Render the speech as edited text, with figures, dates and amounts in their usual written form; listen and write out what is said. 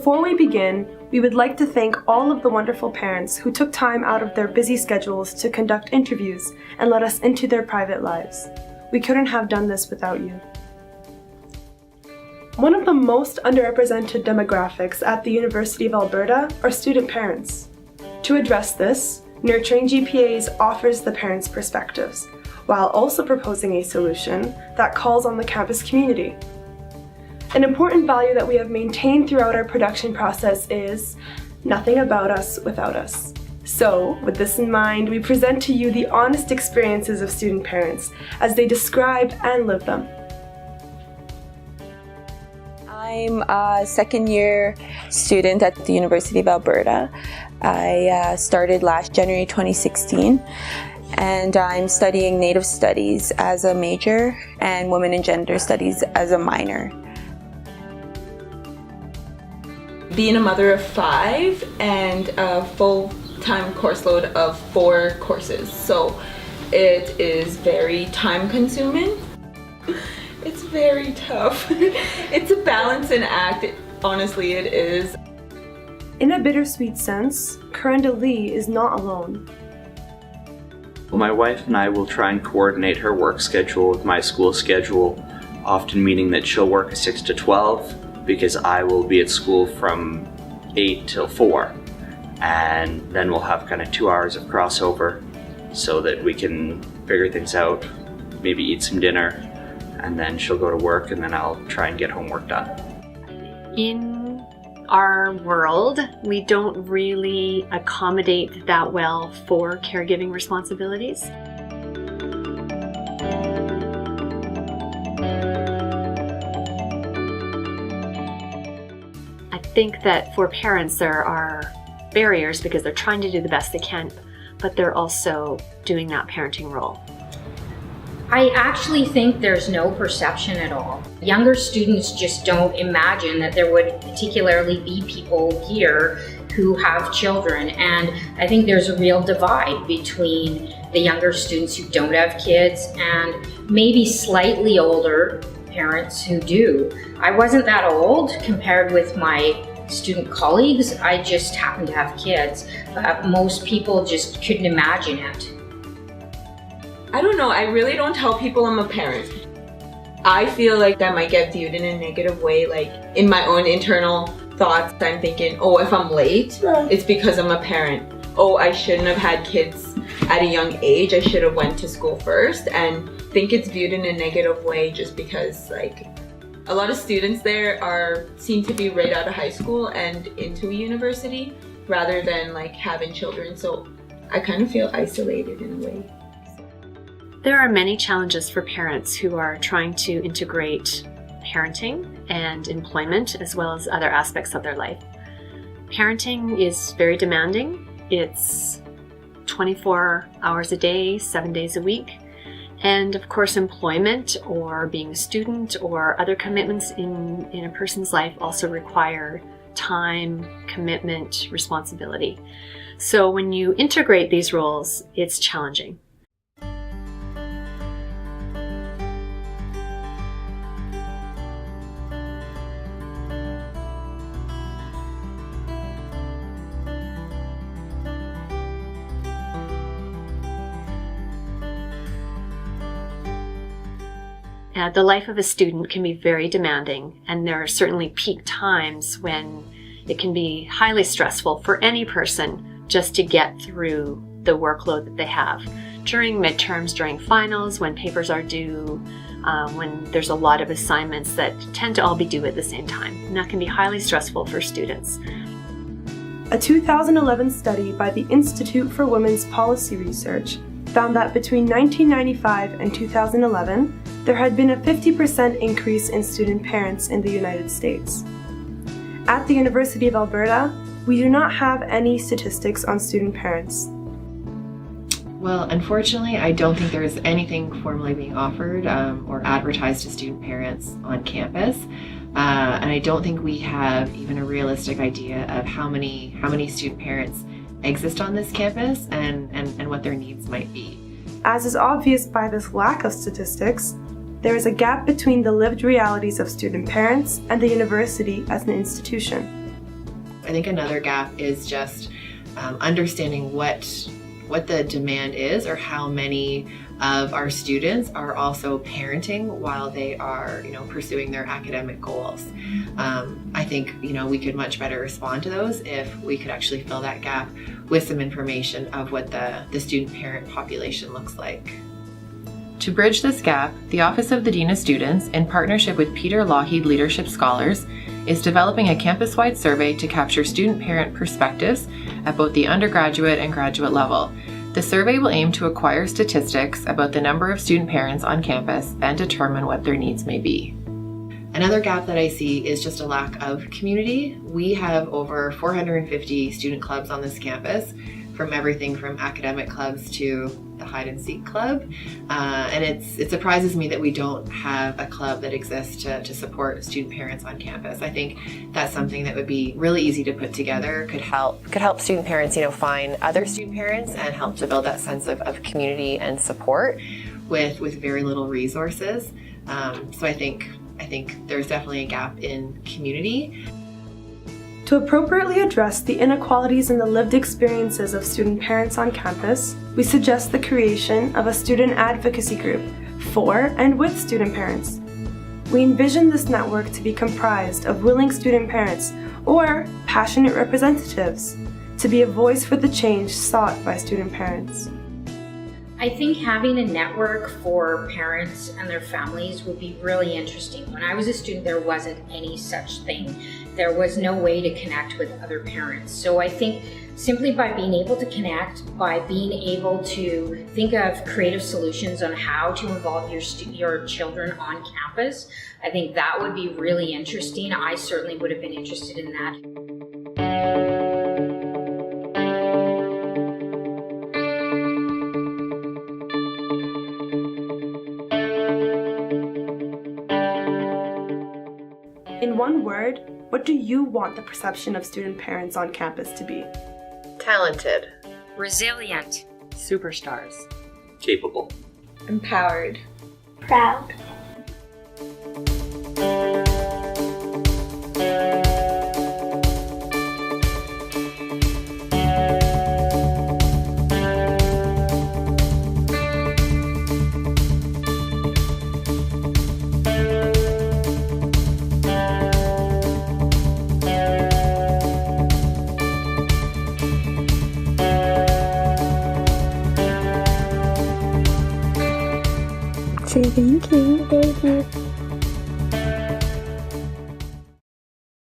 Before we begin, we would like to thank all of the wonderful parents who took time out of their busy schedules to conduct interviews and let us into their private lives. We couldn't have done this without you. One of the most underrepresented demographics at the University of Alberta are student parents. To address this, Nurturing GPAs offers the parents' perspectives, while also proposing a solution that calls on the campus community. An important value that we have maintained throughout our production process is nothing about us without us. So, with this in mind, we present to you the honest experiences of student parents as they describe and live them. I'm a second-year student at the University of Alberta. I started last January 2016, and I'm studying Native Studies as a major and Women and Gender Studies as a minor. Being a mother of 5 and a full-time course load of 4 courses, so it is very time-consuming. It's very tough. It's a balancing act, honestly it is. In a bittersweet sense, Corinda Lee is not alone. My wife and I will try and coordinate her work schedule with my school schedule, often meaning that she'll work 6 to 12 because I will be at school from 8 till 4, and then we'll have kind of 2 hours of crossover so that we can figure things out, maybe eat some dinner, and then she'll go to work and then I'll try and get homework done. In our world, we don't really accommodate that well for caregiving responsibilities. I think that for parents there are barriers because they're trying to do the best they can, but they're also doing that parenting role. I actually think there's no perception at all. Younger students just don't imagine that there would particularly be people here who have children, and I think there's a real divide between the younger students who don't have kids and maybe slightly older parents who do. I wasn't that old compared with my student colleagues. I just happen to have kids, but most people just couldn't imagine it. I don't know, I really don't tell people I'm a parent. I feel like that might get viewed in a negative way, like in my own internal thoughts, I'm thinking, oh, if I'm late, it's because I'm a parent. Oh, I shouldn't have had kids at a young age, I should have went to school first, and think it's viewed in a negative way just because like a lot of students there seem to be right out of high school and into a university rather than like having children, so I kind of feel isolated in a way. There are many challenges for parents who are trying to integrate parenting and employment as well as other aspects of their life. Parenting is very demanding. It's 24 hours a day, 7 days a week. And of course, employment or being a student or other commitments in a person's life also require time, commitment, responsibility. So when you integrate these roles, it's challenging. The life of a student can be very demanding, and there are certainly peak times when it can be highly stressful for any person just to get through the workload that they have. During midterms, during finals, when papers are due, when there's a lot of assignments that tend to all be due at the same time. And that can be highly stressful for students. A 2011 study by the Institute for Women's Policy Research found that between 1995 and 2011, there had been a 50% increase in student parents in the United States. At the University of Alberta, we do not have any statistics on student parents. Well, unfortunately, I don't think there is anything formally being offered or advertised to student parents on campus. And I don't think we have even a realistic idea of how many student parents exist on this campus and what their needs might be. As is obvious by this lack of statistics, there is a gap between the lived realities of student parents and the university as an institution. I think another gap is just understanding what the demand is, or how many of our students are also parenting while they are, pursuing their academic goals. I think, we could much better respond to those if we could actually fill that gap with some information of what the student-parent population looks like. To bridge this gap, the Office of the Dean of Students, in partnership with Lougheed Leadership Scholars, is developing a campus-wide survey to capture student-parent perspectives at both the undergraduate and graduate level. The survey will aim to acquire statistics about the number of student parents on campus and determine what their needs may be. Another gap that I see is just a lack of community. We have over 450 student clubs on this campus, from everything from academic clubs to the hide and seek club. And it surprises me that we don't have a club that exists to support student parents on campus. I think that's something that would be really easy to put together, could help student parents, find other student parents and help to build that sense of community and support with very little resources. So I think there's definitely a gap in community. To appropriately address the inequalities in the lived experiences of student parents on campus, we suggest the creation of a student advocacy group for and with student parents. We envision this network to be comprised of willing student parents or passionate representatives to be a voice for the change sought by student parents. I think having a network for parents and their families would be really interesting. When I was a student, there wasn't any such thing. There was no way to connect with other parents. So I think simply by being able to connect, by being able to think of creative solutions on how to involve your children on campus, I think that would be really interesting. I certainly would have been interested in that. In one word, what do you want the perception of student parents on campus to be? Talented. Resilient. Superstars. Capable. Empowered. Proud. Thank you.